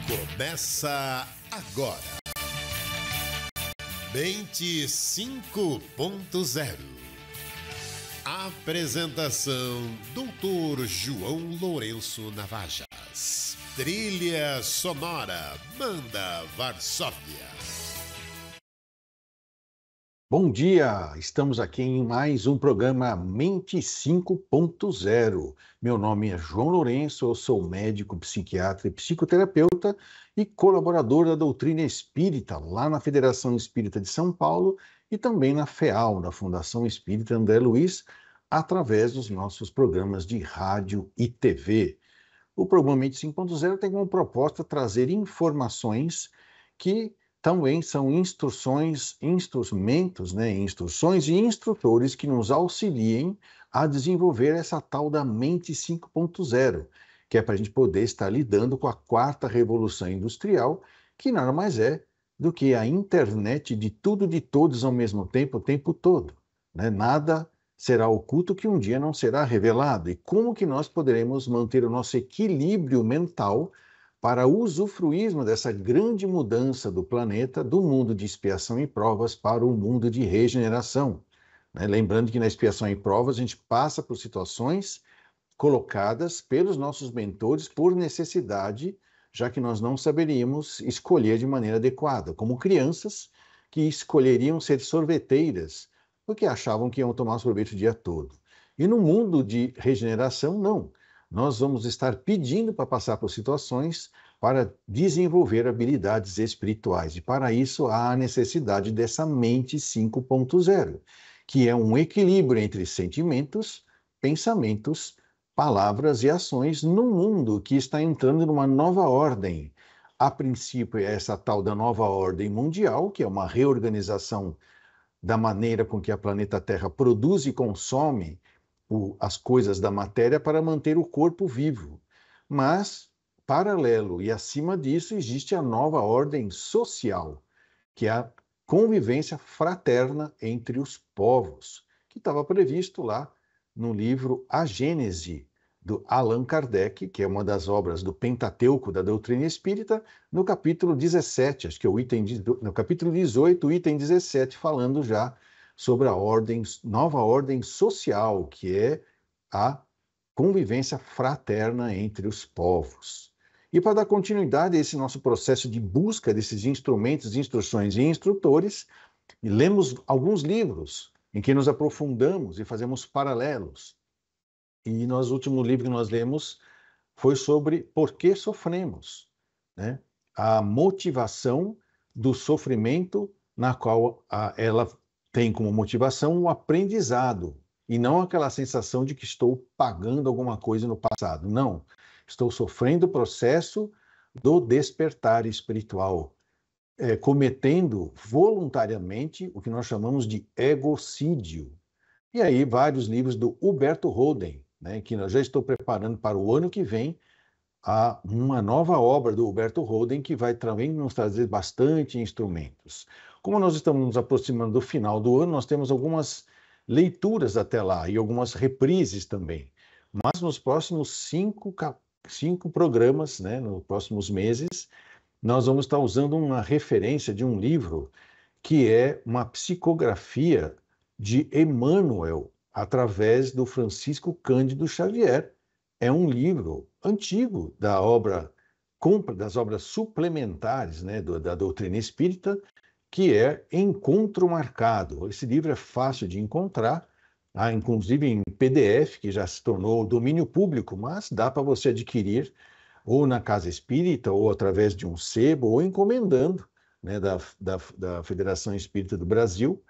Começa agora. Mente 5.0. Apresentação: Dr. João Lourenço Navajas. Trilha sonora: Banda Varsóvia. Bom dia, estamos aqui em mais um programa Mente 5.0. Meu nome é João Lourenço, eu sou médico, psiquiatra e psicoterapeuta e colaborador da doutrina espírita lá na Federação Espírita de São Paulo e também na FEAL, na Fundação Espírita André Luiz, através dos nossos programas de rádio e TV. O programa Mente 5.0 tem como proposta trazer informações que também são instruções e instrutores que nos auxiliem a desenvolver essa tal da mente 5.0, que é para a gente poder estar lidando com a quarta revolução industrial, que nada mais é do que a internet de tudo, de todos ao mesmo tempo, o tempo todo, né? Nada será oculto que um dia não será revelado. E como que nós poderemos manter o nosso equilíbrio mental para usufruirmos dessa grande mudança do planeta, do mundo de expiação e provas para o mundo de regeneração, né? Lembrando que na expiação e provas a gente passa por situações colocadas pelos nossos mentores por necessidade, já que nós não saberíamos escolher de maneira adequada, como crianças que escolheriam ser sorveteiras, porque achavam que iam tomar sorvete o dia todo. E no mundo de regeneração, não. Nós vamos estar pedindo para passar por situações para desenvolver habilidades espirituais. E para isso há a necessidade dessa mente 5.0, que é um equilíbrio entre sentimentos, pensamentos, palavras e ações num mundo que está entrando numa nova ordem. A princípio, é essa tal da nova ordem mundial, que é uma reorganização da maneira com que a planeta Terra produz e consome as coisas da matéria para manter o corpo vivo. Mas, paralelo e acima disso, existe a nova ordem social, que é a convivência fraterna entre os povos, que estava previsto lá no livro A Gênese, do Allan Kardec, que é uma das obras do Pentateuco da doutrina espírita, no capítulo 17, acho que é no capítulo 18, item 17, falando já sobre a nova ordem social, que é a convivência fraterna entre os povos. E para dar continuidade a esse nosso processo de busca desses instrumentos, instruções e instrutores, lemos alguns livros em que nos aprofundamos e fazemos paralelos. E o último livro que nós lemos foi sobre por que sofremos, né? A motivação do sofrimento, na qual ela tem como motivação o aprendizado, e não aquela sensação de que estou pagando alguma coisa no passado. Não, estou sofrendo o processo do despertar espiritual, cometendo voluntariamente o que nós chamamos de egocídio. E aí vários livros do Huberto Holden, né, que eu já estou preparando para o ano que vem, uma nova obra do Huberto Holden, que vai também nos trazer bastante instrumentos. Como nós estamos nos aproximando do final do ano, nós temos algumas leituras até lá e algumas reprises também. Mas nos próximos cinco programas, né, nos próximos meses, nós vamos estar usando uma referência de um livro que é uma psicografia de Emmanuel, através do Francisco Cândido Xavier. É um livro antigo das obras suplementares, né, da doutrina espírita, que é Encontro Marcado. Esse livro é fácil de encontrar, inclusive em PDF, que já se tornou domínio público, mas dá para você adquirir ou na Casa Espírita, ou através de um sebo, ou encomendando, né, da Federação Espírita do Brasil,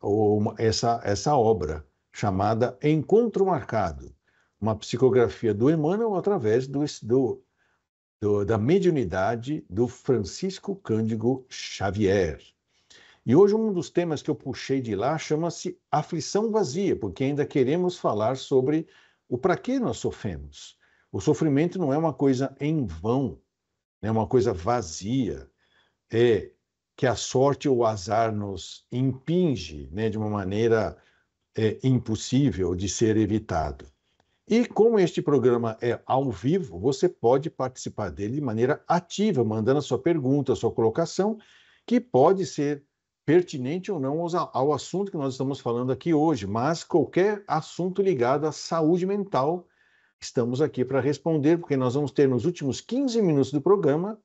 ou essa obra chamada Encontro Marcado, uma psicografia do Emmanuel através da mediunidade do Francisco Cândido Xavier. E hoje um dos temas que eu puxei de lá chama-se aflição vazia, porque ainda queremos falar sobre o para que nós sofremos. O sofrimento não é uma coisa em vão, é uma coisa vazia, é que a sorte ou o azar nos impinge, né, de uma maneira impossível de ser evitado. E como este programa é ao vivo, você pode participar dele de maneira ativa, mandando a sua pergunta, a sua colocação, que pode ser pertinente ou não ao assunto que nós estamos falando aqui hoje, mas qualquer assunto ligado à saúde mental, estamos aqui para responder, porque nós vamos ter nos últimos 15 minutos do programa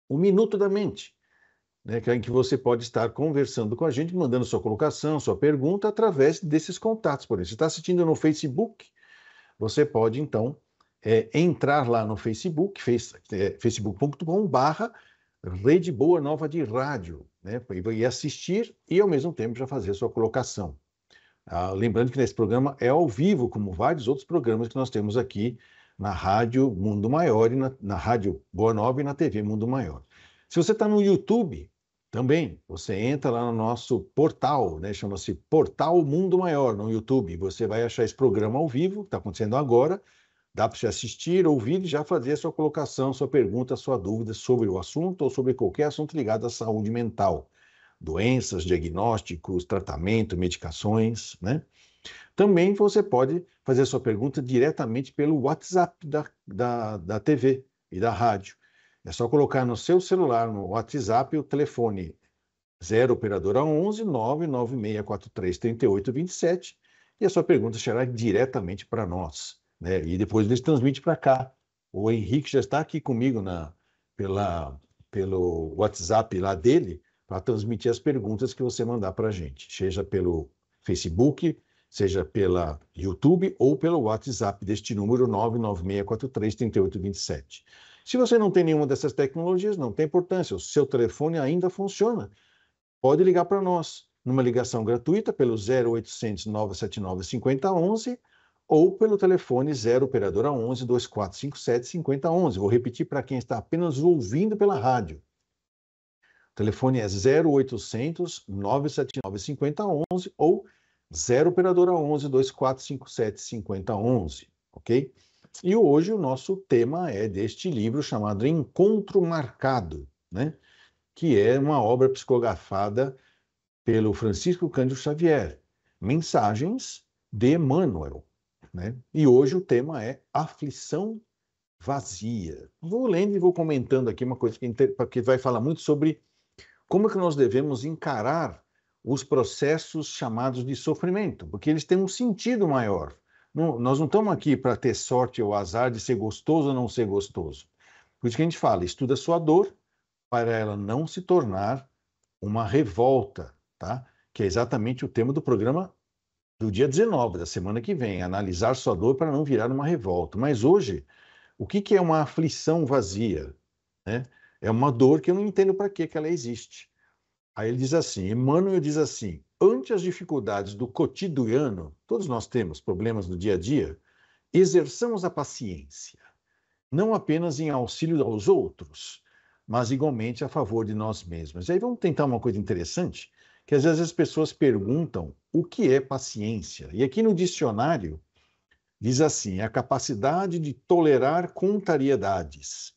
o Minuto da Mente, né, em que você pode estar conversando com a gente, mandando sua colocação, sua pergunta, através desses contatos. Por exemplo, você está assistindo no Facebook, você pode, então, entrar lá no Facebook, facebook.com/, Rede Boa Nova de Rádio, né, e assistir e, ao mesmo tempo, já fazer a sua colocação. Lembrando que nesse programa é ao vivo, como vários outros programas que nós temos aqui na Rádio Mundo Maior, e na Rádio Boa Nova e na TV Mundo Maior. Se você está no YouTube, também, você entra lá no nosso portal, né, chama-se Portal Mundo Maior, no YouTube. Você vai achar esse programa ao vivo, que está acontecendo agora. Dá para você assistir, ouvir e já fazer a sua colocação, sua pergunta, sua dúvida sobre o assunto ou sobre qualquer assunto ligado à saúde mental. Doenças, diagnósticos, tratamento, medicações, né? Também você pode fazer a sua pergunta diretamente pelo WhatsApp da TV e da rádio. É só colocar no seu celular, no WhatsApp, o telefone 0 operadora 11 99643 3827 e a sua pergunta será diretamente para nós, né? E depois eles transmitem para cá. O Henrique já está aqui comigo pelo WhatsApp lá dele para transmitir as perguntas que você mandar para a gente, seja pelo Facebook, seja pela YouTube ou pelo WhatsApp deste número 99643 3827. Se você não tem nenhuma dessas tecnologias, não tem importância, o seu telefone ainda funciona. Pode ligar para nós numa ligação gratuita pelo 0800 979 5011 ou pelo telefone 0 operadora 11 2457 5011. Vou repetir para quem está apenas ouvindo pela rádio. O telefone é 0800 979 5011 ou 0 operadora 11 2457 5011, ok? E hoje o nosso tema é deste livro chamado Encontro Marcado, né? Que é uma obra psicografada pelo Francisco Cândido Xavier, Mensagens de Emmanuel, né? E hoje o tema é Aflição Vazia. Vou lendo e vou comentando aqui uma coisa que vai falar muito sobre como é que nós devemos encarar os processos chamados de sofrimento, porque eles têm um sentido maior. Nós não estamos aqui para ter sorte ou azar de ser gostoso ou não ser gostoso. Por isso que a gente fala, estuda a sua dor para ela não se tornar uma revolta, tá? Que é exatamente o tema do programa do dia 19, da semana que vem, analisar sua dor para não virar uma revolta. Mas hoje, o que é uma aflição vazia, né? É uma dor que eu não entendo para que ela existe. Aí ele diz assim, Emmanuel diz assim, ante as dificuldades do cotidiano, todos nós temos problemas no dia a dia, exerçamos a paciência, não apenas em auxílio aos outros, mas igualmente a favor de nós mesmos. E aí vamos tentar uma coisa interessante, que às vezes as pessoas perguntam o que é paciência. E aqui no dicionário diz assim, a capacidade de tolerar contrariedades,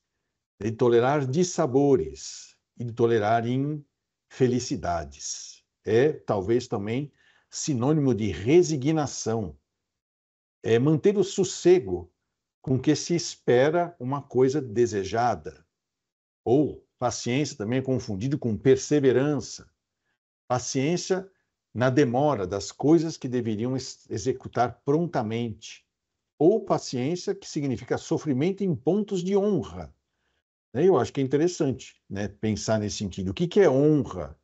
de tolerar dissabores e de tolerar infelicidades. É talvez também sinônimo de resignação. É manter o sossego com que se espera uma coisa desejada. Ou paciência também é confundido com perseverança. Paciência na demora das coisas que deveriam executar prontamente. Ou paciência, que significa sofrimento em pontos de honra. Eu acho que é interessante, né, pensar nesse sentido. O que é honra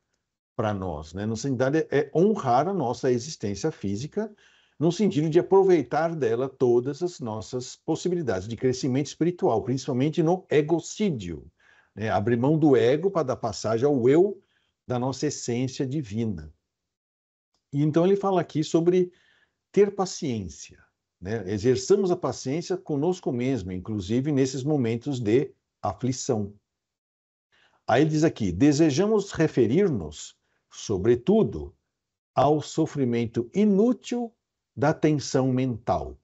para nós? Né? No sentido é honrar a nossa existência física, no sentido de aproveitar dela todas as nossas possibilidades de crescimento espiritual, principalmente no egocídio. Né? Abrir mão do ego para dar passagem ao eu da nossa essência divina. E então ele fala aqui sobre ter paciência. Né? Exerçamos a paciência conosco mesmo, inclusive nesses momentos de aflição. Aí ele diz aqui, desejamos referir-nos, sobretudo, ao sofrimento inútil da tensão mental,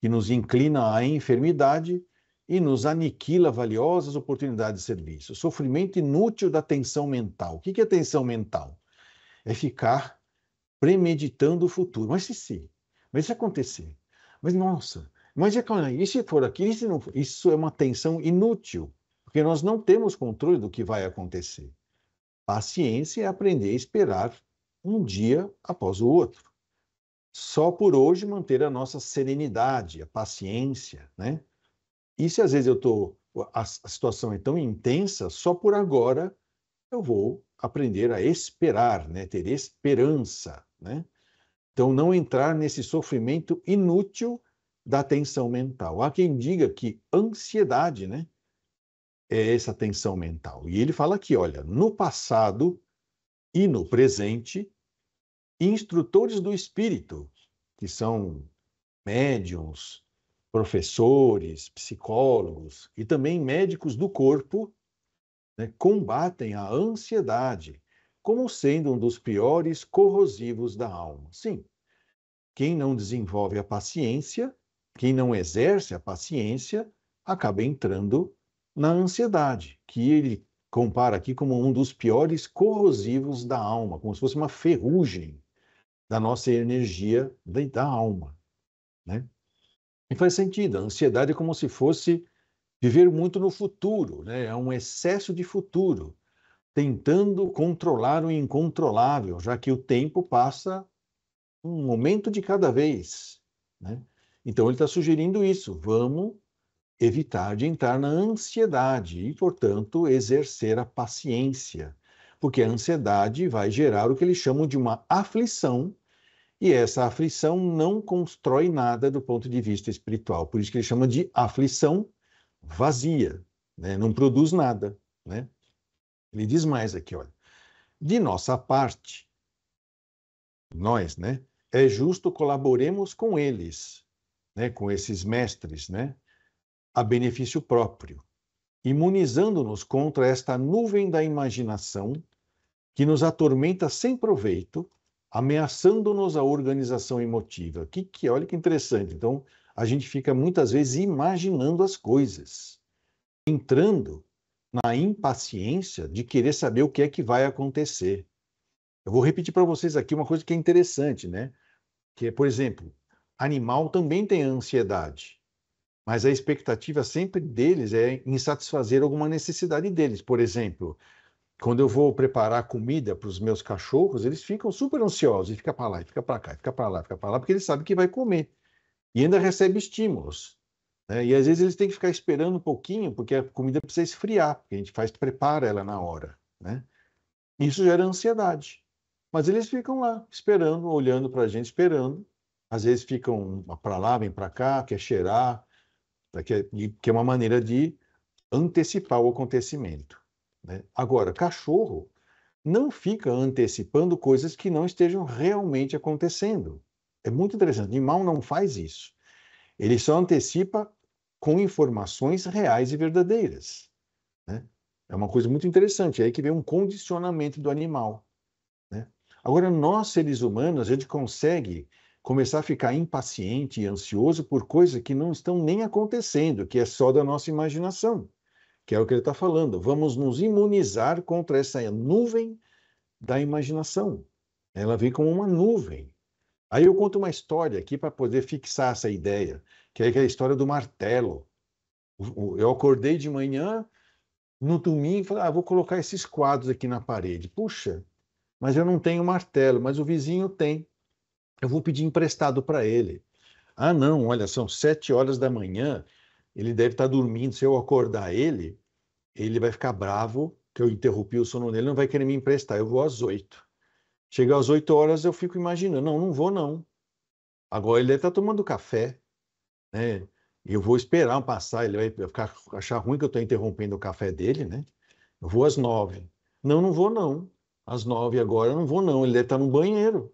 que nos inclina à enfermidade e nos aniquila valiosas oportunidades de serviço. Sofrimento inútil da tensão mental. O que é tensão mental? É ficar premeditando o futuro. Mas se acontecer? Mas, nossa, Mas e se for aquilo, isso é uma tensão inútil, porque nós não temos controle do que vai acontecer. Paciência é aprender a esperar um dia após o outro. Só por hoje manter a nossa serenidade, a paciência, né? E se às vezes a situação é tão intensa, só por agora eu vou aprender a esperar, né? Ter esperança, né? Então, não entrar nesse sofrimento inútil da tensão mental. Há quem diga que ansiedade, né, é essa tensão mental. E ele fala aqui, olha, no passado e no presente, instrutores do espírito, que são médiums, professores, psicólogos e também médicos do corpo, né, combatem a ansiedade como sendo um dos piores corrosivos da alma. Sim, quem não desenvolve a paciência, quem não exerce a paciência, acaba entrando na ansiedade, que ele compara aqui como um dos piores corrosivos da alma, como se fosse uma ferrugem da nossa energia da alma, né? E faz sentido, a ansiedade é como se fosse viver muito no futuro, né? É um excesso de futuro, tentando controlar o incontrolável, já que o tempo passa um momento de cada vez, né? Então ele está sugerindo isso. Vamos evitar de entrar na ansiedade e, portanto, exercer a paciência, porque a ansiedade vai gerar o que eles chamam de uma aflição, e essa aflição não constrói nada do ponto de vista espiritual. Por isso que ele chama de aflição vazia, né? Não produz nada, né? Ele diz mais aqui, olha, de nossa parte, nós, né? É justo colaboremos com eles, né? Com esses mestres, né? A benefício próprio, imunizando-nos contra esta nuvem da imaginação que nos atormenta sem proveito, ameaçando-nos a organização emotiva. Olha que interessante. Então, a gente fica muitas vezes imaginando as coisas, entrando na impaciência de querer saber o que é que vai acontecer. Eu vou repetir para vocês aqui uma coisa que é interessante, né? Que é, por exemplo, animal também tem ansiedade, mas a expectativa sempre deles é em satisfazer alguma necessidade deles. Por exemplo, quando eu vou preparar comida para os meus cachorros, eles ficam super ansiosos, e fica para lá, e fica para cá, e fica para lá, fica para lá, porque eles sabem que vai comer. E ainda recebe estímulos, né? E às vezes eles têm que ficar esperando um pouquinho, porque a comida precisa esfriar, porque a gente prepara ela na hora, né? Isso gera ansiedade. Mas eles ficam lá, esperando, olhando para a gente, esperando. Às vezes ficam para lá, vem para cá, quer cheirar, que é uma maneira de antecipar o acontecimento, né? Agora, cachorro não fica antecipando coisas que não estejam realmente acontecendo. É muito interessante. Animal não faz isso. Ele só antecipa com informações reais e verdadeiras, né? É uma coisa muito interessante. É aí que vem um condicionamento do animal, né? Agora, nós, seres humanos, a gente consegue começar a ficar impaciente e ansioso por coisas que não estão nem acontecendo, que é só da nossa imaginação, que é o que ele está falando. Vamos nos imunizar contra essa nuvem da imaginação. Ela vem como uma nuvem. Aí eu conto uma história aqui para poder fixar essa ideia, que é aquela história do martelo. Eu acordei de manhã, no domingo, e falei, vou colocar esses quadros aqui na parede. Puxa, mas eu não tenho martelo, mas o vizinho tem. Eu vou pedir emprestado para ele. Ah, não, olha, são 7 horas da manhã, ele deve estar dormindo. Se eu acordar ele vai ficar bravo que eu interrompi o sono dele, não vai querer me emprestar. Eu vou às 8. Chega às 8 horas, eu fico imaginando, não, não vou não. Agora ele deve estar tomando café, né? Eu vou esperar passar, ele vai achar ruim que eu estou interrompendo o café dele, né? Eu vou às 9. Não, não vou não. Às 9 agora eu não vou não. Ele deve estar no banheiro,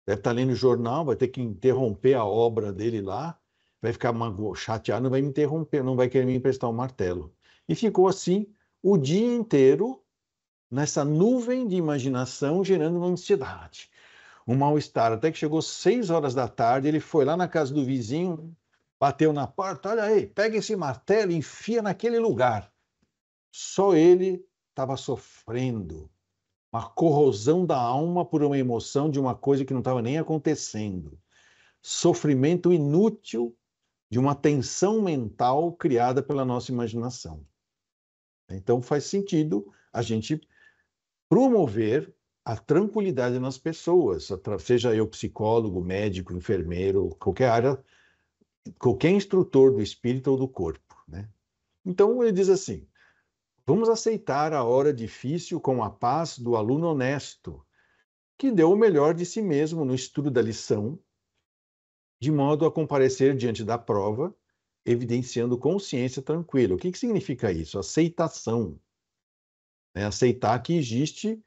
deve estar lendo o jornal, vai ter que interromper a obra dele lá, vai ficar chateado, não vai me interromper, não vai querer me emprestar um martelo. E ficou assim o dia inteiro nessa nuvem de imaginação, gerando uma ansiedade, um mal-estar. Até que chegou 6 horas da tarde, ele foi lá na casa do vizinho, bateu na porta, olha aí, pega esse martelo e enfia naquele lugar. Só ele estava sofrendo uma corrosão da alma por uma emoção de uma coisa que não estava nem acontecendo. Sofrimento inútil de uma tensão mental criada pela nossa imaginação. Então, faz sentido a gente promover a tranquilidade nas pessoas, seja eu psicólogo, médico, enfermeiro, qualquer área, qualquer instrutor do espírito ou do corpo, né? Então, ele diz assim: vamos aceitar a hora difícil com a paz do aluno honesto, que deu o melhor de si mesmo no estudo da lição, de modo a comparecer diante da prova, evidenciando consciência tranquila. O que significa isso? Aceitação. Né? Aceitar que existe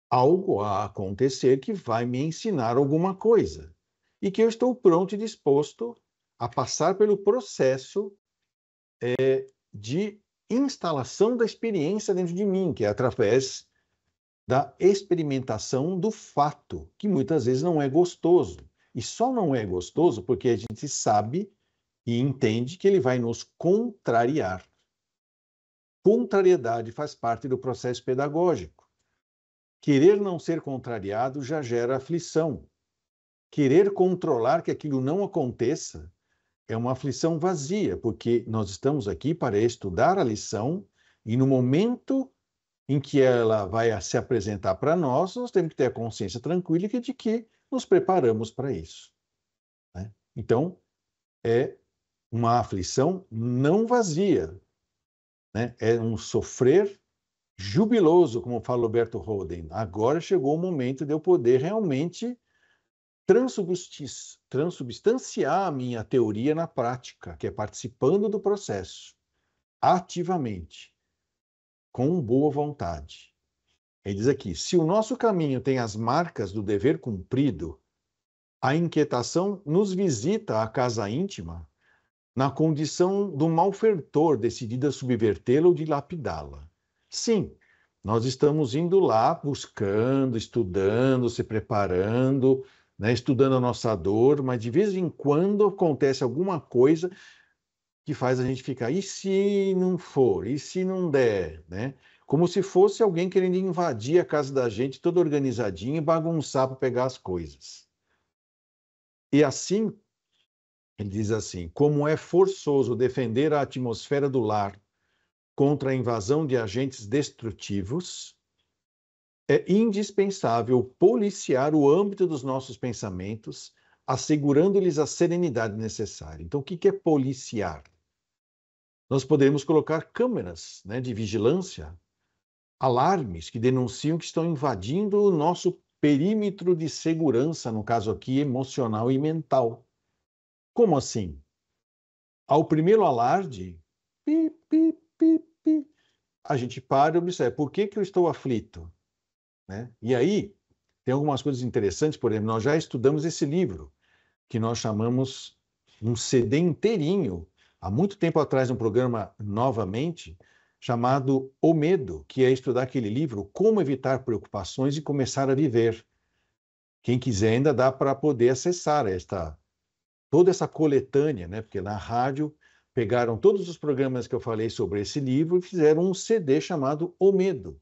algo a acontecer que vai me ensinar alguma coisa e que eu estou pronto e disposto a passar pelo processo de instalação da experiência dentro de mim, que é através da experimentação do fato, que muitas vezes não é gostoso. E só não é gostoso porque a gente sabe e entende que ele vai nos contrariar. Contrariedade faz parte do processo pedagógico. Querer não ser contrariado já gera aflição. Querer controlar que aquilo não aconteça é uma aflição vazia, porque nós estamos aqui para estudar a lição e no momento em que ela vai se apresentar para nós, nós temos que ter a consciência tranquila de que nos preparamos para isso. Né? Então, é uma aflição não vazia, né? É um sofrer jubiloso, como fala Alberto Holden. Agora chegou o momento de eu poder realmente transubstanciar a minha teoria na prática, que é participando do processo, ativamente, com boa vontade. Ele diz aqui: se o nosso caminho tem as marcas do dever cumprido, a inquietação nos visita à casa íntima na condição do malfeitor decidido a subvertê-la ou dilapidá-la. Sim, nós estamos indo lá buscando, estudando, se preparando, né, estudando a nossa dor, mas de vez em quando acontece alguma coisa que faz a gente ficar, e se não for? E se não der? Né? Como se fosse alguém querendo invadir a casa da gente, toda organizadinha, e bagunçar para pegar as coisas. E assim, ele diz assim: como é forçoso defender a atmosfera do lar contra a invasão de agentes destrutivos, é indispensável policiar o âmbito dos nossos pensamentos, assegurando-lhes a serenidade necessária. Então, o que é policiar? Nós podemos colocar câmeras, né, de vigilância, alarmes que denunciam que estão invadindo o nosso perímetro de segurança, no caso aqui, emocional e mental. Como assim? Ao primeiro alarde, pi, pi, pi, pi, a gente para e observa, por que eu estou aflito? Né? E aí, tem algumas coisas interessantes, por exemplo, nós já estudamos esse livro, que nós chamamos um CD inteirinho, há muito tempo atrás, um programa novamente, chamado O Medo, que é estudar aquele livro, Como Evitar Preocupações e Começar a Viver. Quem quiser ainda dá para poder acessar toda essa coletânea, né? Porque na rádio pegaram todos os programas que eu falei sobre esse livro e fizeram um CD chamado O Medo,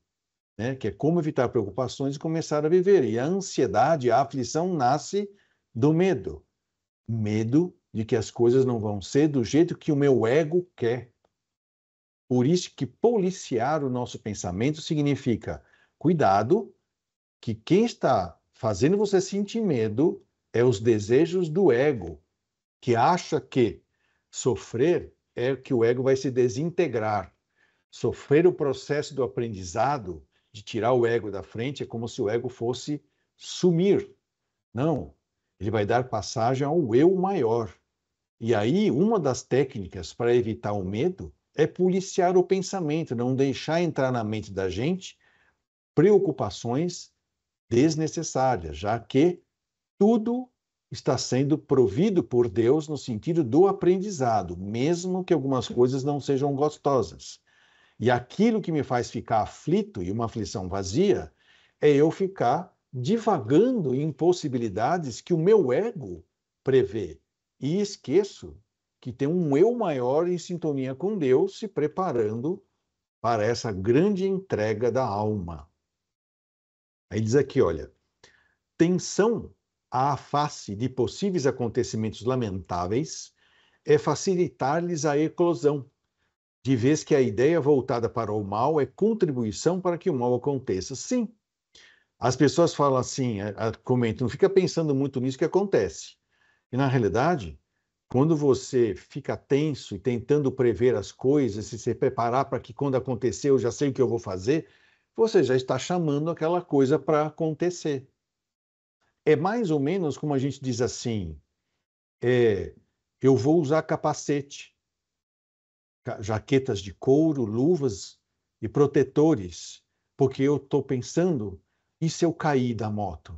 né? Que é Como Evitar Preocupações e Começar a Viver. E a ansiedade, a aflição nasce do medo. Medo de que as coisas não vão ser do jeito que o meu ego quer. Por isso que policiar o nosso pensamento significa cuidado, que quem está fazendo você sentir medo é os desejos do ego, que acha que sofrer é que o ego vai se desintegrar. Sofrer o processo do aprendizado, de tirar o ego da frente, é como se o ego fosse sumir. Não, ele vai dar passagem ao eu maior. E aí, uma das técnicas para evitar o medo é policiar o pensamento, não deixar entrar na mente da gente preocupações desnecessárias, já que tudo está sendo provido por Deus no sentido do aprendizado, mesmo que algumas coisas não sejam gostosas. E aquilo que me faz ficar aflito e uma aflição vazia é eu ficar divagando em possibilidades que o meu ego prevê. E esqueço que tem um eu maior em sintonia com Deus se preparando para essa grande entrega da alma. Aí diz aqui, olha, tensão à face de possíveis acontecimentos lamentáveis é facilitar-lhes a eclosão, de vez que a ideia voltada para o mal é contribuição para que o mal aconteça. Sim, as pessoas falam assim, comentam, não fica pensando muito nisso que acontece. E na realidade, quando você fica tenso e tentando prever as coisas, e se preparar para que quando acontecer eu já sei o que eu vou fazer, você já está chamando aquela coisa para acontecer. É mais ou menos como a gente diz assim, eu vou usar capacete, jaquetas de couro, luvas e protetores, porque eu estou pensando, e se eu cair da moto?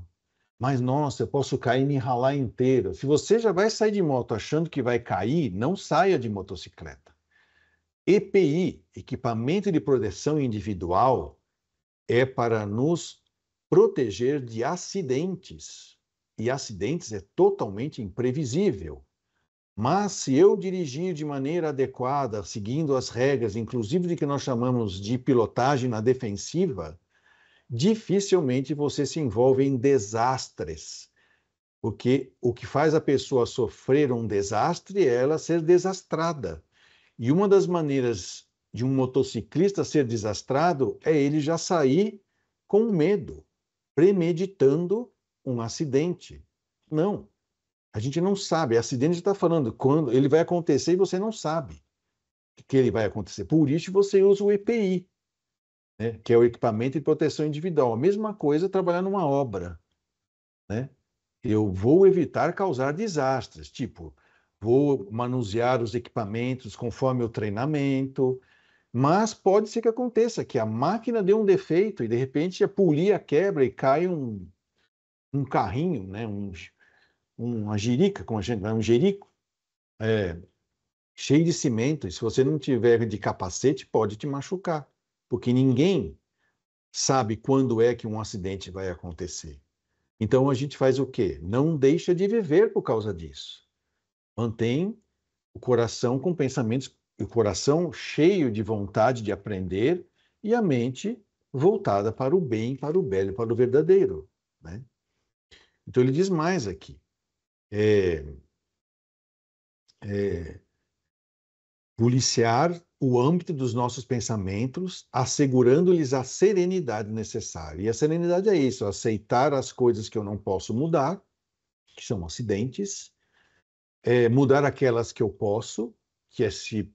Mas, nossa, eu posso cair e me ralar inteiro. Se você já vai sair de moto achando que vai cair, não saia de motocicleta. EPI, equipamento de proteção individual, é para nos proteger de acidentes. E acidentes é totalmente imprevisível. Mas se eu dirigir de maneira adequada, seguindo as regras, inclusive de que nós chamamos de pilotagem na defensiva, dificilmente você se envolve em desastres. Porque o que faz a pessoa sofrer um desastre é ela ser desastrada. E uma das maneiras de um motociclista ser desastrado é ele já sair com medo, premeditando um acidente. Não, a gente não sabe. Acidente está falando quando ele vai acontecer e você não sabe que ele vai acontecer. Por isso você usa o EPI, né, que é o equipamento de proteção individual. A mesma coisa trabalhar numa obra, né? Eu vou evitar causar desastres, tipo, vou manusear os equipamentos conforme o treinamento, mas pode ser que aconteça que a máquina dê um defeito e de repente a polia quebra e cai um carrinho, né? Uma jirica, como a gente vai, um jerico, cheio de cimento, e se você não tiver de capacete, pode te machucar, porque ninguém sabe quando é que um acidente vai acontecer. Então a gente faz o quê? Não deixa de viver por causa disso. Mantém o coração com pensamentos, o coração cheio de vontade de aprender e a mente voltada para o bem, para o belo, para o verdadeiro, né? Então ele diz mais aqui. Policiar o âmbito dos nossos pensamentos, assegurando-lhes a serenidade necessária. E a serenidade é isso, aceitar as coisas que eu não posso mudar, que são acidentes, mudar aquelas que eu posso, que é se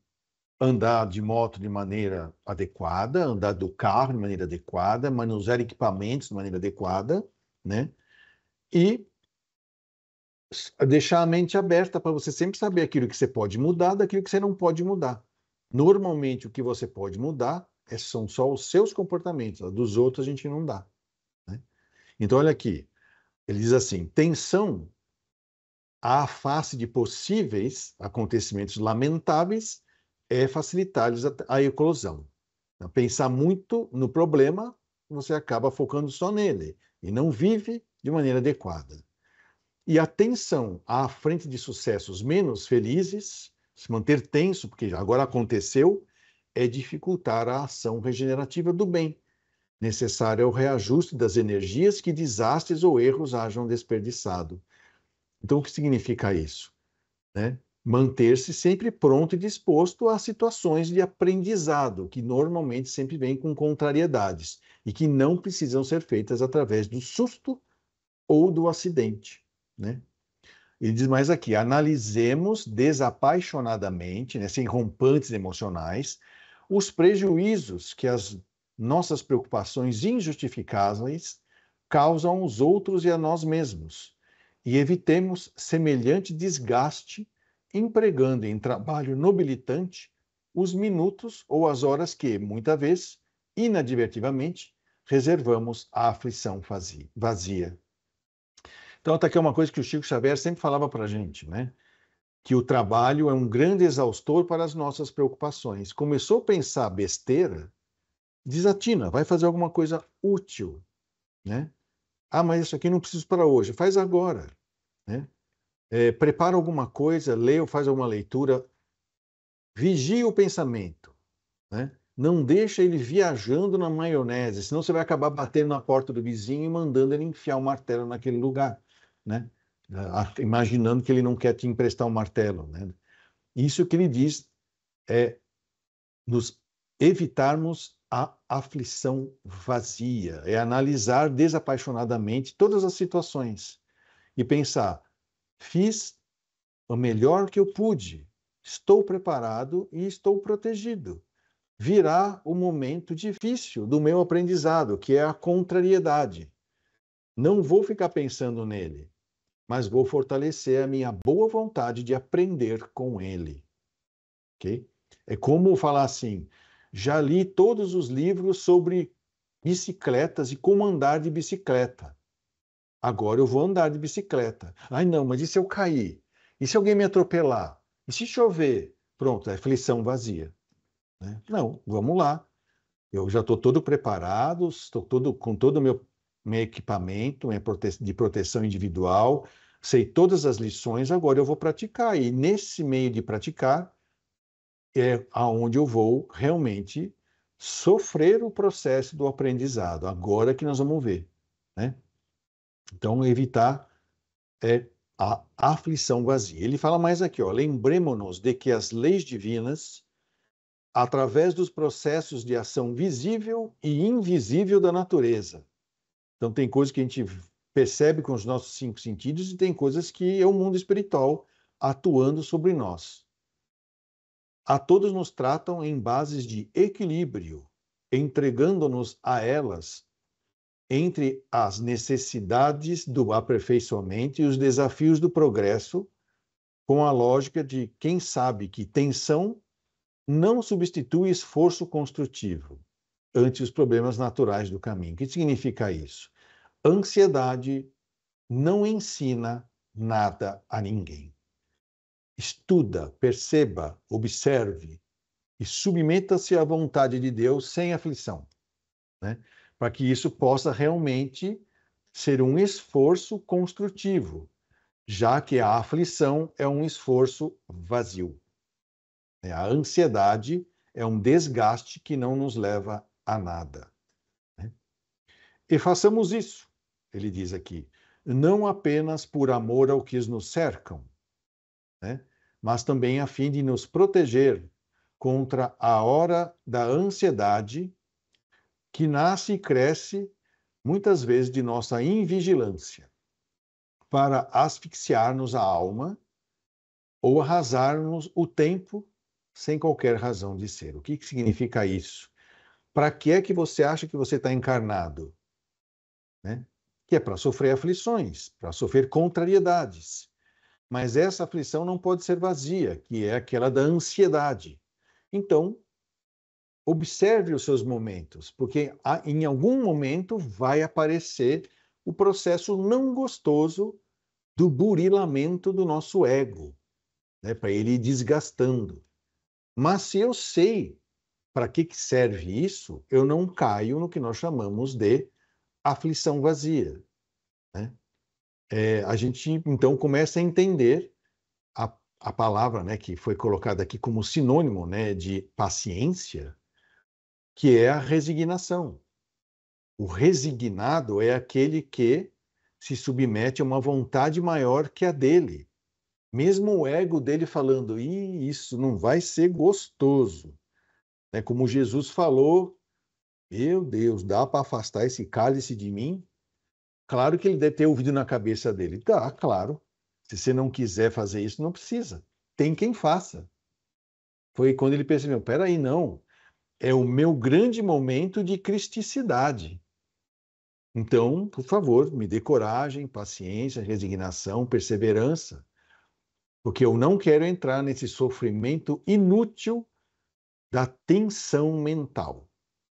andar de moto de maneira adequada, andar do carro de maneira adequada, manusear equipamentos de maneira adequada, né? E deixar a mente aberta para você sempre saber aquilo que você pode mudar daquilo que você não pode mudar. Normalmente, o que você pode mudar são só os seus comportamentos, dos outros a gente não dá, né? Então, olha aqui, ele diz assim, tensão à face de possíveis acontecimentos lamentáveis é facilitar-lhes a eclosão. Então, pensar muito no problema, você acaba focando só nele e não vive de maneira adequada. E a tensão à frente de sucessos menos felizes, se manter tenso, porque agora aconteceu, é dificultar a ação regenerativa do bem, necessário ao reajuste das energias que desastres ou erros hajam desperdiçado. Então, o que significa isso, né? Manter-se sempre pronto e disposto a situações de aprendizado, que normalmente sempre vêm com contrariedades e que não precisam ser feitas através do susto ou do acidente, né? Ele diz mais aqui, analisemos desapaixonadamente, né, sem rompantes emocionais, os prejuízos que as nossas preocupações injustificáveis causam aos outros e a nós mesmos, e evitemos semelhante desgaste, empregando em trabalho nobilitante os minutos ou as horas que, muitas vezes, inadvertidamente, reservamos à aflição vazia. Então, até aqui é uma coisa que o Chico Xavier sempre falava para a gente, né? Que o trabalho é um grande exaustor para as nossas preocupações. Começou a pensar besteira, desatina, vai fazer alguma coisa útil, né? Ah, mas isso aqui não preciso para hoje, faz agora, né? Prepara alguma coisa, lê ou faz alguma leitura, vigia o pensamento, né? Não deixa ele viajando na maionese, senão você vai acabar batendo na porta do vizinho e mandando ele enfiar o martelo naquele lugar, né? Imaginando que ele não quer te emprestar um martelo, né? Isso que ele diz é nos evitarmos a aflição vazia, é analisar desapaixonadamente todas as situações e pensar: fiz o melhor que eu pude, estou preparado e estou protegido. Virá o momento difícil do meu aprendizado, que é a contrariedade. Não vou ficar pensando nele, mas vou fortalecer a minha boa vontade de aprender com ele. Ok? É como falar assim: já li todos os livros sobre bicicletas e como andar de bicicleta. Agora eu vou andar de bicicleta. Ai, não, mas e se eu cair? E se alguém me atropelar? E se chover? Pronto, é aflição vazia. Né? Não, vamos lá. Eu já estou todo preparado, estou todo com todo o meu equipamento de proteção individual, sei todas as lições, agora eu vou praticar. E nesse meio de praticar é aonde eu vou realmente sofrer o processo do aprendizado. Agora que nós vamos ver, né? Então, evitar a aflição vazia. Ele fala mais aqui, ó, lembremos-nos de que as leis divinas, através dos processos de ação visível e invisível da natureza. Então, tem coisas que a gente percebe com os nossos 5 sentidos e tem coisas que é o mundo espiritual atuando sobre nós. A todos nos tratam em bases de equilíbrio, entregando-nos a elas entre as necessidades do aperfeiçoamento e os desafios do progresso, com a lógica de quem sabe que tensão não substitui esforço construtivo ante os problemas naturais do caminho. O que significa isso? Ansiedade não ensina nada a ninguém. Estuda, perceba, observe e submeta-se à vontade de Deus sem aflição, né? Para que isso possa realmente ser um esforço construtivo, já que a aflição é um esforço vazio. A ansiedade é um desgaste que não nos leva a nada. Né? E façamos isso, ele diz aqui, não apenas por amor ao que nos cercam, né? Mas também a fim de nos proteger contra a hora da ansiedade que nasce e cresce muitas vezes de nossa invigilância, para asfixiar-nos a alma ou arrasar-nos o tempo sem qualquer razão de ser. O que significa isso? Para que é que você acha que você está encarnado? Né? Que é para sofrer aflições, para sofrer contrariedades. Mas essa aflição não pode ser vazia, que é aquela da ansiedade. Então, observe os seus momentos, porque em algum momento vai aparecer o processo não gostoso do burilamento do nosso ego, né, para ele ir desgastando. Mas se eu sei para que serve isso, eu não caio no que nós chamamos de aflição vazia. Né? A gente, então, começa a entender a palavra, né, que foi colocada aqui como sinônimo, né, de paciência, que é a resignação. O resignado é aquele que se submete a uma vontade maior que a dele. Mesmo o ego dele falando, isso não vai ser gostoso. É como Jesus falou, meu Deus, dá para afastar esse cálice de mim? Claro que ele deve ter ouvido na cabeça dele. Tá, claro. Se você não quiser fazer isso, não precisa. Tem quem faça. Foi quando ele percebeu, peraí, não. É o meu grande momento de cristicidade. Então, por favor, me dê coragem, paciência, resignação, perseverança, porque eu não quero entrar nesse sofrimento inútil da tensão mental.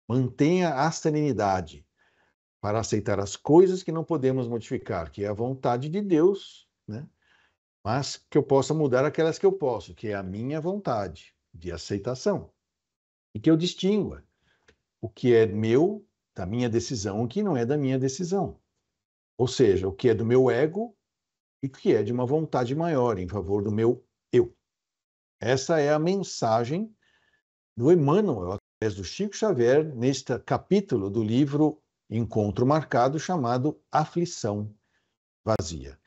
Mantenha a serenidade para aceitar as coisas que não podemos modificar, que é a vontade de Deus, né? Mas que eu possa mudar aquelas que eu posso, que é a minha vontade de aceitação. E que eu distingua o que é meu, da minha decisão, o que não é da minha decisão. Ou seja, o que é do meu ego e o que é de uma vontade maior em favor do meu eu. Essa é a mensagem do Emmanuel, através do Chico Xavier, neste capítulo do livro Encontro Marcado, chamado Aflição Vazia.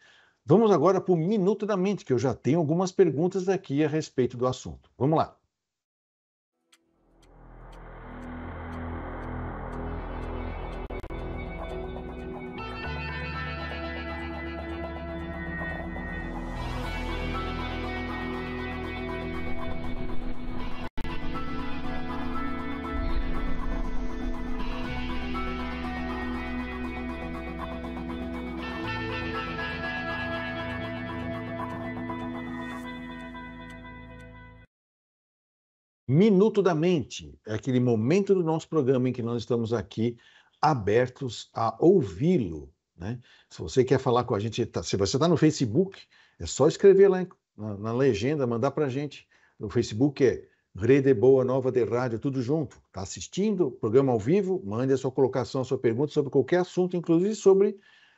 Vamos agora para o Minuto da Mente, que eu já tenho algumas perguntas aqui a respeito do assunto. Vamos lá. Minuto da Mente é aquele momento do nosso programa em que nós estamos aqui abertos a ouvi-lo, né? Se você quer falar com a gente, se você está no Facebook, é só escrever lá na legenda, mandar para a gente. No Facebook é Rede Boa Nova de Rádio, tudo junto. Está assistindo o programa ao vivo? Mande a sua colocação, a sua pergunta sobre qualquer assunto, inclusive sobre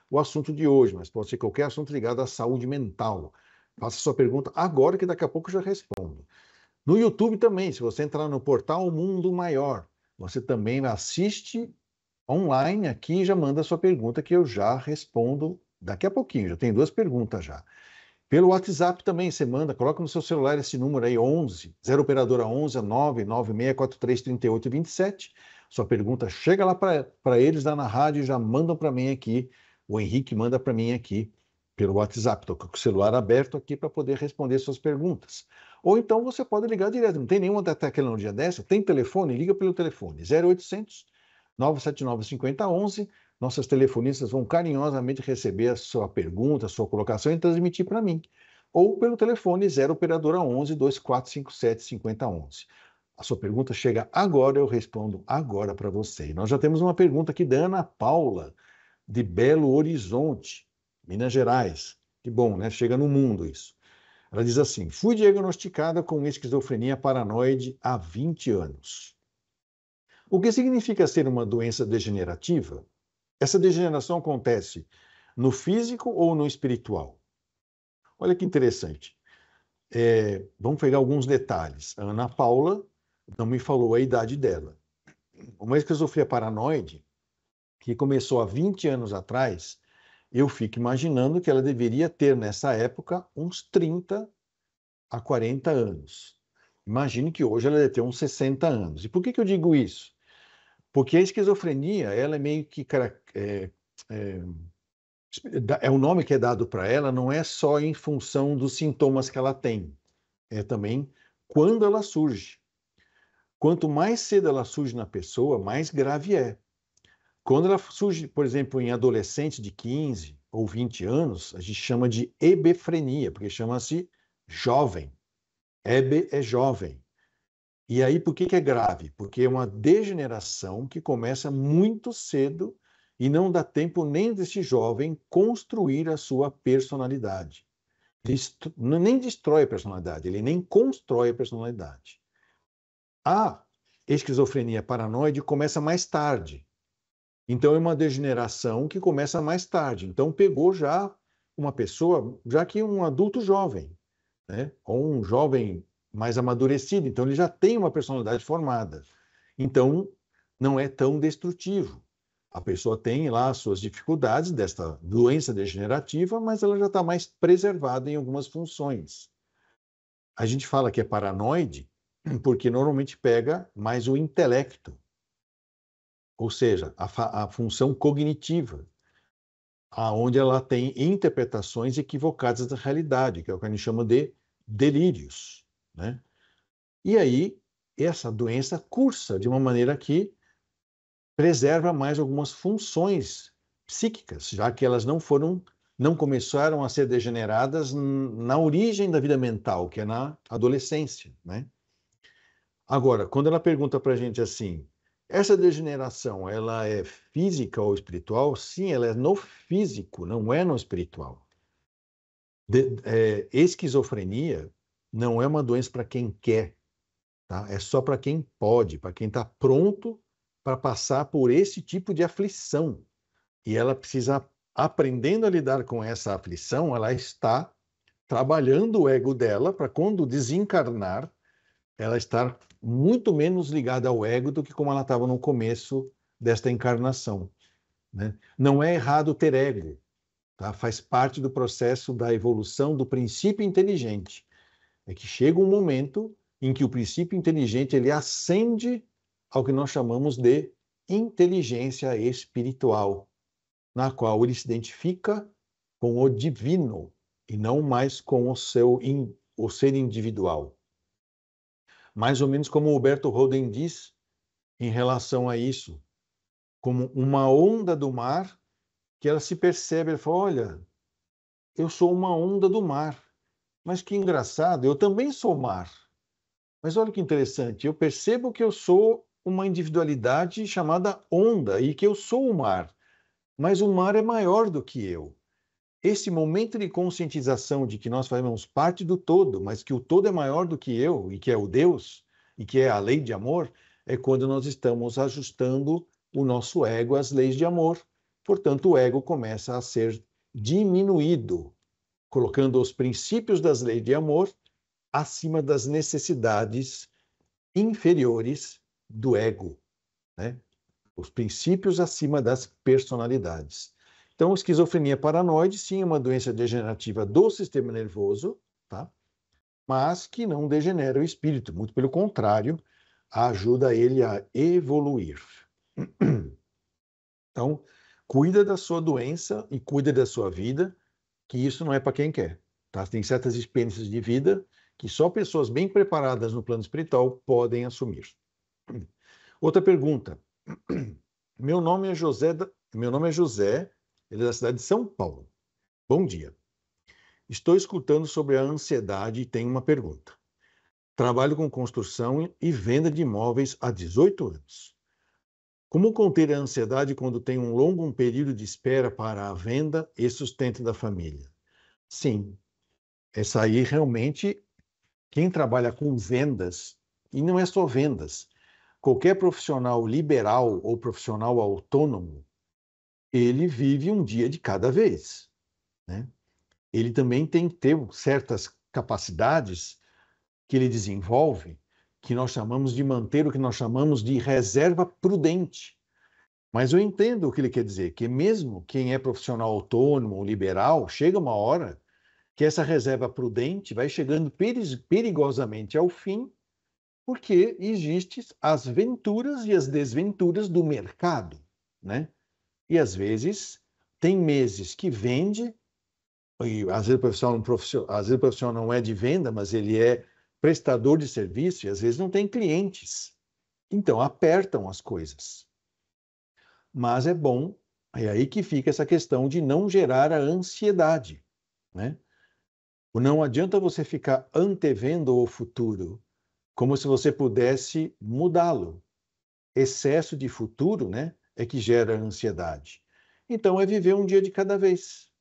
o assunto de hoje, mas pode ser qualquer assunto ligado à saúde mental. Faça sua pergunta agora, que daqui a pouco eu já respondo. No YouTube também, se você entrar no portal Mundo Maior, você também assiste online aqui e já manda a sua pergunta que eu já respondo daqui a pouquinho. Já tem 2 perguntas já. Pelo WhatsApp também, você manda, coloca no seu celular esse número aí, 11, 0 operadora 11 99643 3827. Sua pergunta chega lá para eles lá na rádio e já mandam para mim aqui. O Henrique manda para mim aqui pelo WhatsApp. Estou com o celular aberto aqui para poder responder suas perguntas. Ou então você pode ligar direto. Não tem nenhuma tecnologia dessa? Tem telefone? Liga pelo telefone. 0800 979 5011. Nossas telefonistas vão carinhosamente receber a sua pergunta, a sua colocação e transmitir para mim. Ou pelo telefone 0 operadora 11 2457 5011. A sua pergunta chega agora, eu respondo agora para você. E nós já temos uma pergunta aqui da Ana Paula, de Belo Horizonte, Minas Gerais. Que bom, né? Chega no mundo isso. Ela diz assim: fui diagnosticada com esquizofrenia paranoide há 20 anos. O que significa ser uma doença degenerativa? Essa degeneração acontece no físico ou no espiritual? Olha que interessante. Vamos pegar alguns detalhes. A Ana Paula não me falou a idade dela. Uma esquizofrenia paranoide, que começou há 20 anos atrás, eu fico imaginando que ela deveria ter, nessa época, uns 30 a 40 anos. Imagine que hoje ela deve ter uns 60 anos. E por que eu digo isso? Porque a esquizofrenia, ela é meio que... é o nome que é dado para ela, não é só em função dos sintomas que ela tem, é também quando ela surge. Quanto mais cedo ela surge na pessoa, mais grave é. Quando ela surge, por exemplo, em adolescente de 15 ou 20 anos, a gente chama de hebefrenia, porque chama-se jovem. Hebe é jovem. E aí, por que é grave? Porque é uma degeneração que começa muito cedo e não dá tempo nem desse jovem construir a sua personalidade. Nem destrói a personalidade, ele nem constrói a personalidade. A esquizofrenia paranoide começa mais tarde. Então, é uma degeneração que começa mais tarde. Então, pegou já uma pessoa, já que um adulto jovem, né? Ou um jovem mais amadurecido. Então, ele já tem uma personalidade formada. Então, não é tão destrutivo. A pessoa tem lá as suas dificuldades desta doença degenerativa, mas ela já está mais preservada em algumas funções. A gente fala que é paranoide porque normalmente pega mais o intelecto, ou seja, a função cognitiva, aonde ela tem interpretações equivocadas da realidade, que é o que a gente chama de delírios, né? E aí, essa doença cursa de uma maneira que preserva mais algumas funções psíquicas, já que elas não começaram a ser degeneradas na origem da vida mental, que é na adolescência, né? Agora, quando ela pergunta para a gente assim, essa degeneração, ela é física ou espiritual? Sim, ela é no físico, não é no espiritual. Esquizofrenia não é uma doença para quem quer, tá? É só para quem pode, para quem está pronto para passar por esse tipo de aflição. E ela precisa, aprendendo a lidar com essa aflição, ela está trabalhando o ego dela para quando desencarnar, ela estar muito menos ligada ao ego do que como ela estava no começo desta encarnação, né? Não é errado ter ego, tá? Faz parte do processo da evolução do princípio inteligente. É que chega um momento em que o princípio inteligente ele ascende ao que nós chamamos de inteligência espiritual, na qual ele se identifica com o divino e não mais com o ser individual. Mais ou menos como o Huberto Roden diz em relação a isso, como uma onda do mar que ela se percebe, ele fala, olha, eu sou uma onda do mar, mas que engraçado, eu também sou mar. Mas olha que interessante, eu percebo que eu sou uma individualidade chamada onda e que eu sou o mar, mas o mar é maior do que eu. Esse momento de conscientização de que nós fazemos parte do todo, mas que o todo é maior do que eu e que é o Deus e que é a lei de amor, é quando nós estamos ajustando o nosso ego às leis de amor. Portanto, o ego começa a ser diminuído, colocando os princípios das leis de amor acima das necessidades inferiores do ego, né? Os princípios acima das personalidades. Então, esquizofrenia paranoide, sim, é uma doença degenerativa do sistema nervoso, tá? Mas que não degenera o espírito, muito pelo contrário, ajuda ele a evoluir. Então, cuida da sua doença e cuida da sua vida, que isso não é para quem quer, tá? Tem certas experiências de vida que só pessoas bem preparadas no plano espiritual podem assumir. Outra pergunta. Meu nome é José, ele é da cidade de São Paulo. Bom dia. Estou escutando sobre a ansiedade e tenho uma pergunta. Trabalho com construção e venda de imóveis há 18 anos. Como conter a ansiedade quando tem um longo período de espera para a venda e sustento da família? Sim, essa aí realmente, quem trabalha com vendas, e não é só vendas, qualquer profissional liberal ou profissional autônomo, ele vive um dia de cada vez, né? Ele também tem que ter certas capacidades que ele desenvolve, que nós chamamos de manter o que nós chamamos de reserva prudente. Mas eu entendo o que ele quer dizer, que mesmo quem é profissional autônomo ou liberal, chega uma hora que essa reserva prudente vai chegando perigosamente ao fim, porque existem as venturas e as desventuras do mercado, né? E às vezes tem meses que vende, e às vezes o profissional não é de venda, mas ele é prestador de serviço e às vezes não tem clientes. Então apertam as coisas. Mas é bom, é aí que fica essa questão de não gerar a ansiedade, né? Não adianta você ficar antevendo o futuro, como se você pudesse mudá-lo. Excesso de futuro, né, é que gera ansiedade. Então, é viver um dia de cada vez.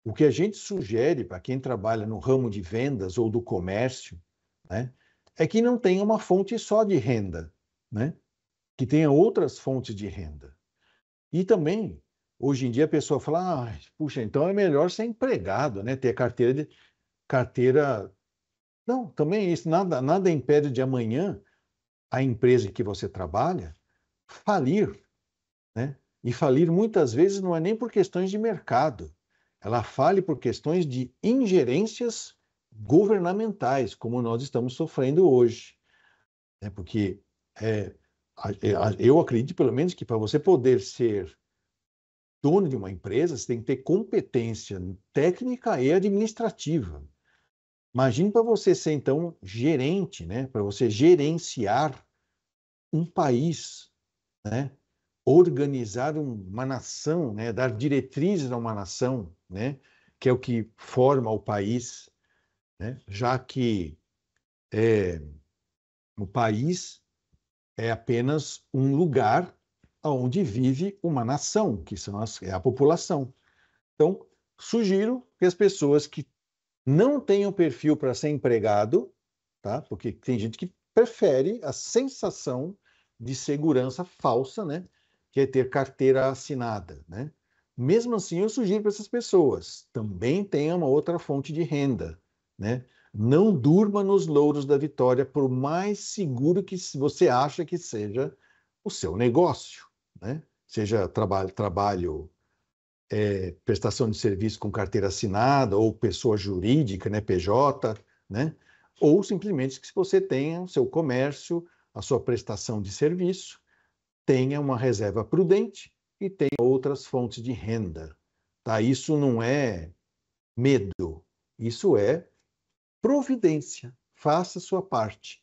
O que a gente sugere para quem trabalha no ramo de vendas ou do comércio, né, é que não tenha uma fonte só de renda, né, que tenha outras fontes de renda. E também, hoje em dia, a pessoa fala, puxa, então é melhor ser empregado, né, ter carteira. Não, também isso, nada impede de amanhã a empresa em que você trabalha falir, né? E falir muitas vezes não é nem por questões de mercado, ela fale por questões de ingerências governamentais, como nós estamos sofrendo hoje, né? Porque eu acredito, pelo menos, que para você poder ser dono de uma empresa, você tem que ter competência técnica e administrativa. Imagine para você ser, então, gerente, né? Para você gerenciar um país, né? Organizar uma nação, né? Dar diretrizes a uma nação, né? Que é o que forma o país, né? Já que o país é apenas um lugar onde vive uma nação, que é a população. Então, sugiro que as pessoas que não tenham perfil para ser empregado, tá? Porque tem gente que prefere a sensação de segurança falsa, né? Que é ter carteira assinada, né? Mesmo assim, eu sugiro para essas pessoas também tenham uma outra fonte de renda, né? Não durma nos louros da vitória, por mais seguro que você acha que seja o seu negócio, né? Seja trabalho prestação de serviço com carteira assinada ou pessoa jurídica, né, PJ, né? Ou simplesmente que se você tenha o seu comércio, a sua prestação de serviço, tenha uma reserva prudente e tenha outras fontes de renda. Tá? Isso não é medo, isso é providência. Faça a sua parte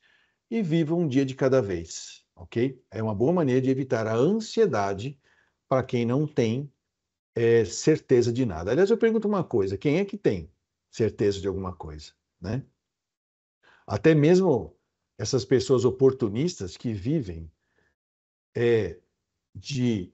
e viva um dia de cada vez, ok? É uma boa maneira de evitar a ansiedade para quem não tem certeza de nada. Aliás, eu pergunto uma coisa: quem é que tem certeza de alguma coisa, né? Até mesmo essas pessoas oportunistas que vivem de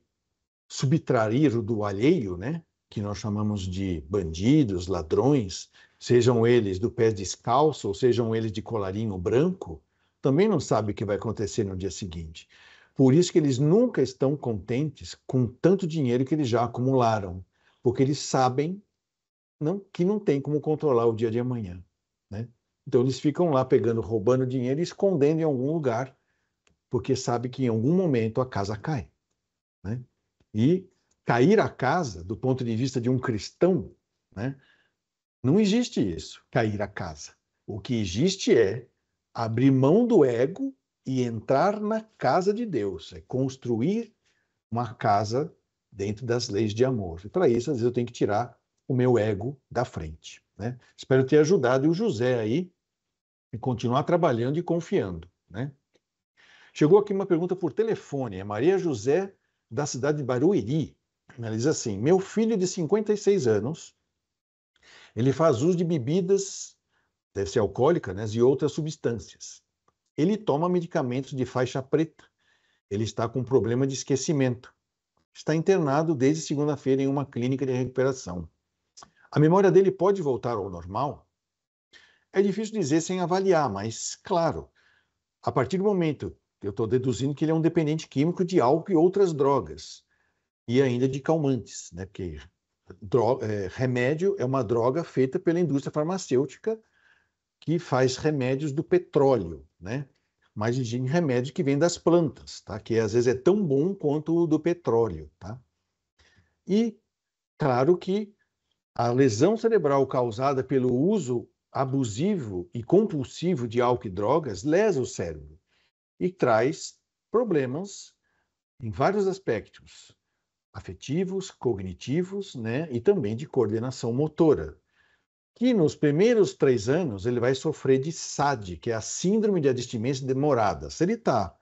subtrair do alheio, né? Que nós chamamos de bandidos, ladrões, sejam eles do pé descalço ou sejam eles de colarinho branco, também não sabe o que vai acontecer no dia seguinte. Por isso que eles nunca estão contentes com tanto dinheiro que eles já acumularam, porque eles sabem que não tem como controlar o dia de amanhã, né? Então eles ficam lá pegando, roubando dinheiro e escondendo em algum lugar, porque sabe que em algum momento a casa cai, né? E cair a casa, do ponto de vista de um cristão, né, não existe isso, cair a casa. O que existe é abrir mão do ego e entrar na casa de Deus, é construir uma casa dentro das leis de amor. E para isso, às vezes, eu tenho que tirar o meu ego da frente, né? Espero ter ajudado o José aí e continuar trabalhando e confiando, né? Chegou aqui uma pergunta por telefone, é Maria José, da cidade de Barueri. Ela diz assim: meu filho de 56 anos, ele faz uso de bebidas, deve ser alcoólica, né, e outras substâncias. Ele toma medicamentos de faixa preta. Ele está com problema de esquecimento. Está internado desde segunda-feira em uma clínica de recuperação. A memória dele pode voltar ao normal? É difícil dizer sem avaliar, mas, claro, a partir do momento que eu estou deduzindo que ele é um dependente químico de álcool e outras drogas, e ainda de calmantes, né? Porque remédio é uma droga feita pela indústria farmacêutica que faz remédios do petróleo, né? Mas de remédio que vem das plantas, tá? Que às vezes é tão bom quanto o do petróleo, tá? E claro que a lesão cerebral causada pelo uso abusivo e compulsivo de álcool e drogas lesa o cérebro e traz problemas em vários aspectos, afetivos, cognitivos, né, e também de coordenação motora. Que nos primeiros 3 anos ele vai sofrer de SAD, que é a Síndrome de Abstinência Demorada. Se ele está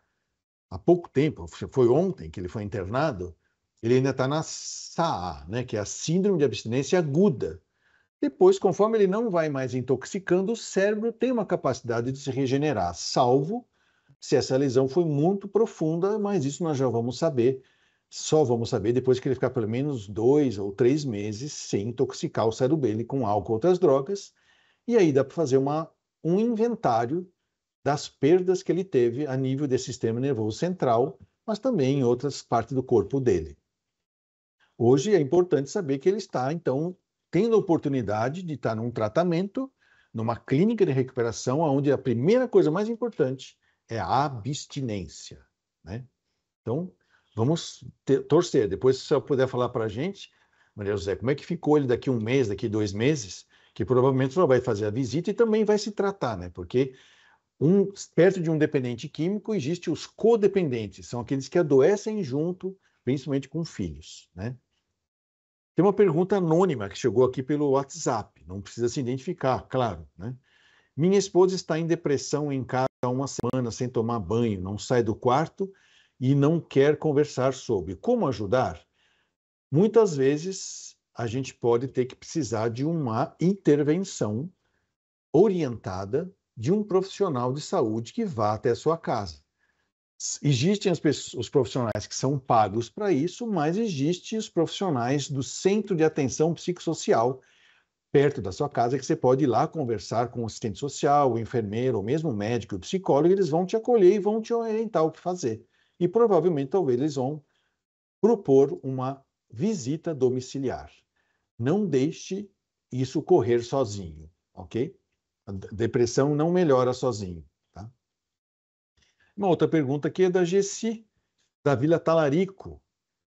há pouco tempo, foi ontem que ele foi internado, ele ainda está na SAA, né, que é a Síndrome de Abstinência Aguda. Depois, conforme ele não vai mais intoxicando, o cérebro tem uma capacidade de se regenerar, salvo se essa lesão foi muito profunda, mas isso nós já vamos saber. Só vamos saber depois que ele ficar pelo menos 2 ou 3 meses sem intoxicar o cérebro dele com álcool ou outras drogas. E aí dá para fazer um inventário das perdas que ele teve a nível desse sistema nervoso central, mas também em outras partes do corpo dele. Hoje é importante saber que ele está, então, tendo a oportunidade de estar num tratamento, numa clínica de recuperação, onde a primeira coisa mais importante é a abstinência, né? Então, vamos torcer. Depois, se você puder falar para a gente, Maria José, como é que ficou ele daqui 1 mês, daqui 2 meses, que provavelmente só vai fazer a visita e também vai se tratar, né? Porque perto de um dependente químico, existe os codependentes, são aqueles que adoecem junto, principalmente com filhos, né? Tem uma pergunta anônima que chegou aqui pelo WhatsApp, não precisa se identificar, claro, né? Minha esposa está em depressão em casa há uma semana sem tomar banho, não sai do quarto e não quer conversar sobre. Como ajudar? Muitas vezes a gente pode ter que precisar de uma intervenção orientada de um profissional de saúde que vá até a sua casa. Existem os profissionais que são pagos para isso, mas existem os profissionais do Centro de Atenção Psicossocial perto da sua casa, que você pode ir lá conversar com o assistente social, o enfermeiro, ou mesmo o médico, o psicólogo, eles vão te acolher e vão te orientar o que fazer. E provavelmente, talvez, eles vão propor uma visita domiciliar. Não deixe isso correr sozinho, ok? A depressão não melhora sozinho, tá? Uma outra pergunta aqui é da Gessi, da Vila Talarico.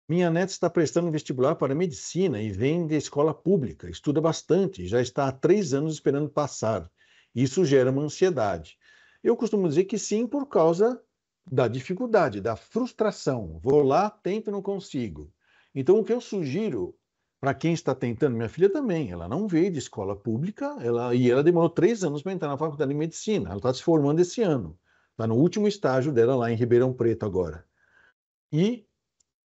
Minha neta está prestando vestibular para medicina e vem da escola pública, estuda bastante, já está há 3 anos esperando passar. Isso gera uma ansiedade. Eu costumo dizer que sim, por causa da dificuldade, da frustração. Vou lá, tento, não consigo. Então, o que eu sugiro para quem está tentando, minha filha também, ela não veio de escola pública, ela demorou 3 anos para entrar na faculdade de medicina. Ela está se formando esse ano. Está no último estágio dela lá em Ribeirão Preto agora. E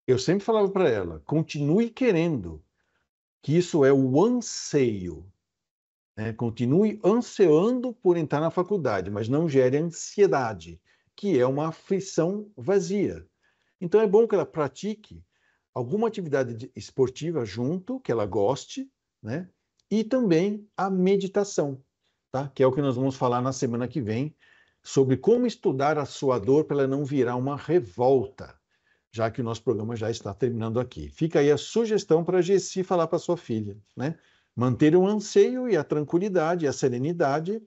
eu sempre falava para ela, continue querendo, que isso é o anseio, né? Continue ansiando por entrar na faculdade, mas não gere ansiedade, que é uma aflição vazia. Então é bom que ela pratique alguma atividade esportiva junto, que ela goste, né? E também a meditação, tá? Que é o que nós vamos falar na semana que vem, sobre como estudar a sua dor para ela não virar uma revolta, já que o nosso programa já está terminando aqui. Fica aí a sugestão para a Gessi falar para sua filha, né? Manter o anseio e a tranquilidade e a serenidade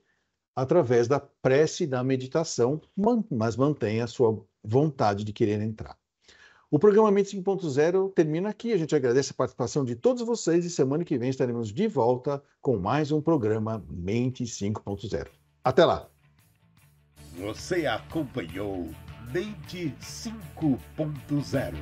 através da prece e da meditação, mas mantenha a sua vontade de querer entrar. O programa Mente 5.0 termina aqui. A gente agradece a participação de todos vocês e semana que vem estaremos de volta com mais um programa Mente 5.0. Até lá! Você acompanhou Mente 5.0.